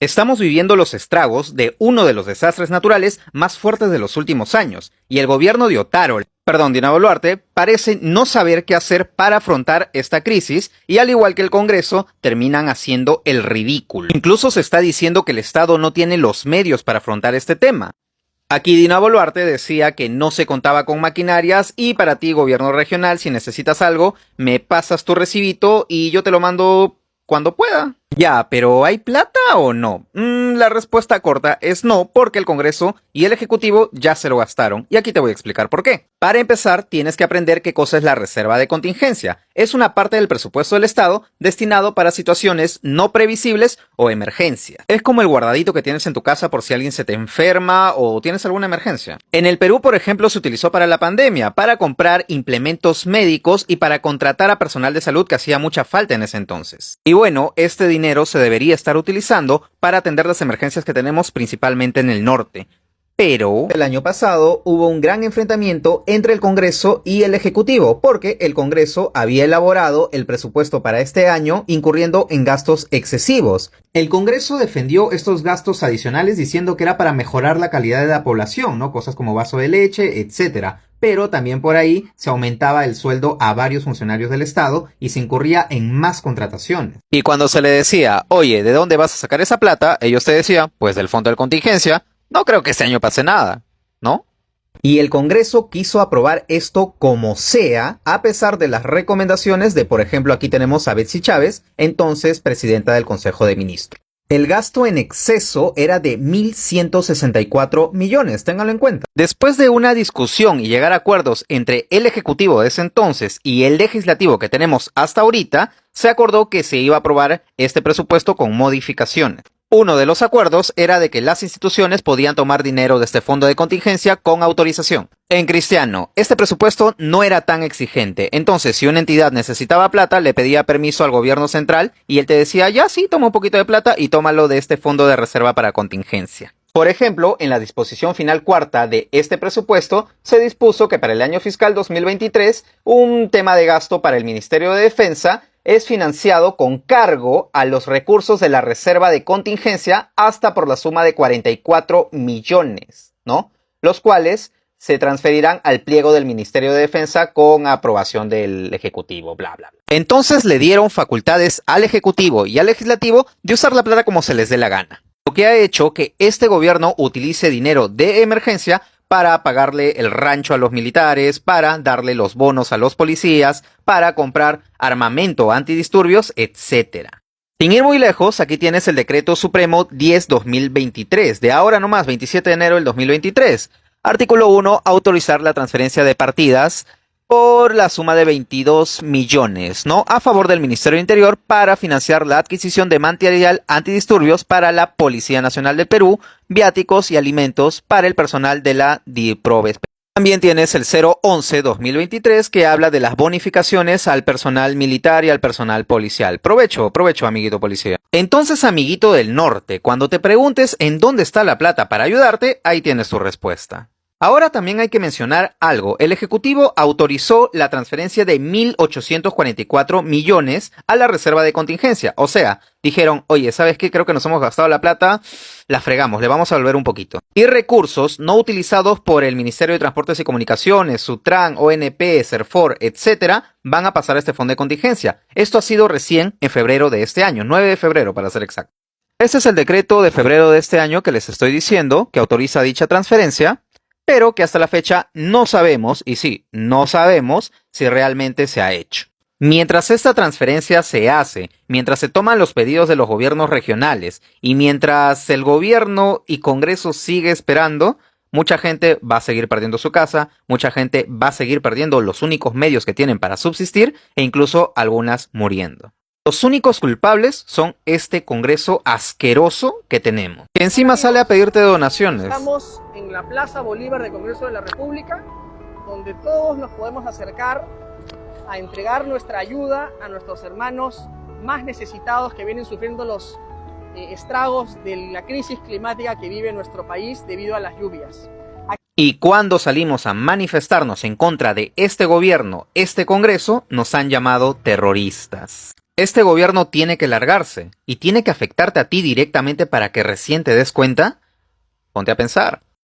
Estamos viviendo los estragos de uno de los desastres naturales más fuertes de los últimos años, y el gobierno de Dina Boluarte, parece no saber qué hacer para afrontar esta crisis, y al igual que el Congreso, terminan haciendo el ridículo. Incluso se está diciendo que el Estado no tiene los medios para afrontar este tema. Aquí Dina Boluarte decía que no se contaba con maquinarias y para ti, gobierno regional, si necesitas algo, me pasas tu recibito y yo te lo mando cuando pueda. Ya, pero ¿hay plata o no? La respuesta corta es no, porque el Congreso y el Ejecutivo ya se lo gastaron, y aquí te voy a explicar por qué. Para empezar, tienes que aprender qué cosa es la reserva de contingencia. Es una parte del presupuesto del Estado destinado para situaciones no previsibles o emergencias. Es como el guardadito que tienes en tu casa por si alguien se te enferma o tienes alguna emergencia. En el Perú, por ejemplo, se utilizó para la pandemia, para comprar implementos médicos y para contratar a personal de salud que hacía mucha falta en ese entonces. Y bueno, este dinero se debería estar utilizando para atender las emergencias que tenemos principalmente en el norte. Pero el año pasado hubo un gran enfrentamiento entre el Congreso y el Ejecutivo, porque el Congreso había elaborado el presupuesto para este año incurriendo en gastos excesivos. El Congreso defendió estos gastos adicionales diciendo que era para mejorar la calidad de la población, ¿no? Cosas como vaso de leche, etcétera. Pero también por ahí se aumentaba el sueldo a varios funcionarios del Estado y se incurría en más contrataciones. Y cuando se le decía, oye, ¿de dónde vas a sacar esa plata? Ellos te decían, pues del fondo de contingencia. No creo que este año pase nada, ¿no? Y el Congreso quiso aprobar esto como sea, a pesar de las recomendaciones de, por ejemplo, aquí tenemos a Betsy Chávez, entonces presidenta del Consejo de Ministros. El gasto en exceso era de 1.164 millones, ténganlo en cuenta. Después de una discusión y llegar a acuerdos entre el Ejecutivo de ese entonces y el Legislativo que tenemos hasta ahorita, se acordó que se iba a aprobar este presupuesto con modificaciones. Uno de los acuerdos era de que las instituciones podían tomar dinero de este fondo de contingencia con autorización. En Cristiano, este presupuesto no era tan exigente, entonces si una entidad necesitaba plata, le pedía permiso al gobierno central y él te decía, ya sí, toma un poquito de plata y tómalo de este fondo de reserva para contingencia. Por ejemplo, en la disposición final cuarta de este presupuesto, se dispuso que para el año fiscal 2023, un tema de gasto para el Ministerio de Defensa es financiado con cargo a los recursos de la reserva de contingencia hasta por la suma de 44 millones, ¿no? Los cuales se transferirán al pliego del Ministerio de Defensa con aprobación del Ejecutivo, bla, bla, bla. Entonces le dieron facultades al Ejecutivo y al Legislativo de usar la plata como se les dé la gana. Lo que ha hecho que este gobierno utilice dinero de emergencia para pagarle el rancho a los militares, para darle los bonos a los policías, para comprar armamento antidisturbios, etc. Sin ir muy lejos, aquí tienes el Decreto Supremo 10/2023, de ahora nomás, 27 de enero del 2023. Artículo 1, autorizar la transferencia de partidas por la suma de 22 millones, ¿no? A favor del Ministerio del Interior para financiar la adquisición de material antidisturbios para la Policía Nacional del Perú, viáticos y alimentos para el personal de la DIPROVES. También tienes el 011/2023 que habla de las bonificaciones al personal militar y al personal policial. Provecho, amiguito policía. Entonces, amiguito del norte, cuando te preguntes en dónde está la plata para ayudarte, ahí tienes tu respuesta. Ahora también hay que mencionar algo. El Ejecutivo autorizó la transferencia de 1.844 millones a la reserva de contingencia. O sea, dijeron, oye, ¿sabes qué? Creo que nos hemos gastado la plata, la fregamos, le vamos a volver un poquito. Y recursos no utilizados por el Ministerio de Transportes y Comunicaciones, Sutran, ONP, Serfor, etcétera, van a pasar a este fondo de contingencia. Esto ha sido recién en febrero de este año, 9 de febrero para ser exacto. Este es el decreto de febrero de este año que les estoy diciendo, que autoriza dicha transferencia, pero que hasta la fecha no sabemos, y sí, no sabemos si realmente se ha hecho. Mientras esta transferencia se hace, mientras se toman los pedidos de los gobiernos regionales y mientras el gobierno y Congreso sigue esperando, mucha gente va a seguir perdiendo su casa, mucha gente va a seguir perdiendo los únicos medios que tienen para subsistir e incluso algunas muriendo. Los únicos culpables son este Congreso asqueroso que tenemos, que encima sale a pedirte donaciones. Estamos en la Plaza Bolívar del Congreso de la República, donde todos nos podemos acercar a entregar nuestra ayuda a nuestros hermanos más necesitados que vienen sufriendo los estragos de la crisis climática que vive nuestro país debido a las lluvias. Y cuando salimos a manifestarnos en contra de este gobierno, este Congreso, nos han llamado terroristas. ¿Este gobierno tiene que largarse y tiene que afectarte a ti directamente para que recién te des cuenta? Ponte a pensar.